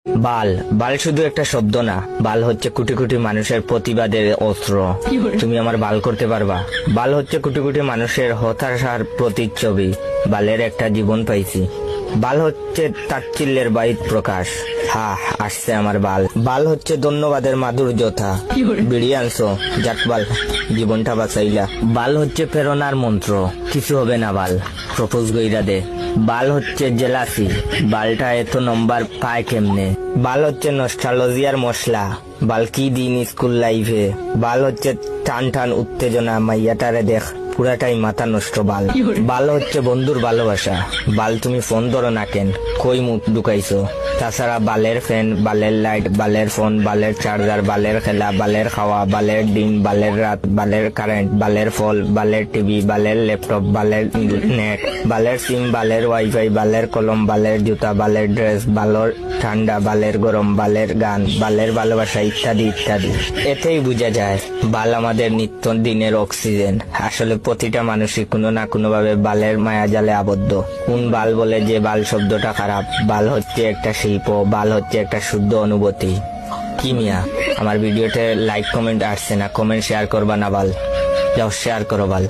বাল বাল শুধু একটা শব্দ না, বাল হচ্ছে কোটি কোটি মানুষের প্রতিবাদের অস্ত্র। তুমি আমার বাল করতে পারবা? বাল হচ্ছে কোটি কোটি মানুষের হতাশার প্রতিচ্ছবি। বালের একটা জীবন পাইছি। বাল হচ্ছে তাচ্ছিল্যের বাহির প্রকাশ। হা, আসছে আমার বাল। বাল হচ্ছে ধন্যবাদের মাধুর্যতা। বিড়ি আনছো, যাক বাল, জীবনটা বাঁচাইলা। বাল হচ্ছে প্রেরণার মন্ত্র, কিছু হবে না বাল, প্রপোজ গইরা দে। বাল হচ্ছে জেলাসি, বালটা এত নম্বর পায় কেমনে। বাল হচ্ছে নস্টালজিয়ার মশলা, বাল কি দিন স্কুল লাইফে। বাল হচ্ছে টান টান উত্তেজনা, মাইয়াটারে দেখ পুরাটাই মাথা নষ্ট। বাল বাল হচ্ছে বন্ধুর ভালোবাসা। বাল তুমি ফোন ধরো না কেন, কই মুখ ঢুকাইছো? তাছাড়া বালের ফ্যান, বালের লাইট, বালের ফোন, বালের চার্জার, বালের খেলা, বালের খাওয়া, বালের দিন, বালের রাত, বালের কারেন্ট, বালের ফল, বালের টিভি, বালের ল্যাপটপ, বালের নেট, বালের সিম, বালের ওয়াইফাই, বালের কলম, বালের জুতা, বালের ড্রেস, বালের ঠান্ডা, বালের গরম, বালের গান, বালের ভালোবাসা, ইত্যাদি ইত্যাদি। এতেই বোঝা যায় বাল আমাদের নিত্য দিনের অক্সিজেন। আসলে প্রতিটা মানুষই কোনো না কোনো ভাবে বালের মায়াজালে আবদ্ধ। কোন বাল বলে যে বাল শব্দটা খারাপ? বাল হচ্ছে একটা শিল্প, বাল হচ্ছে একটা শুদ্ধ অনুভূতি। কি মিয়া, আমার ভিডিওতে লাইক কমেন্ট আসছে না, কমেন্ট শেয়ার করবা না বাল? যাও শেয়ার করো বাল।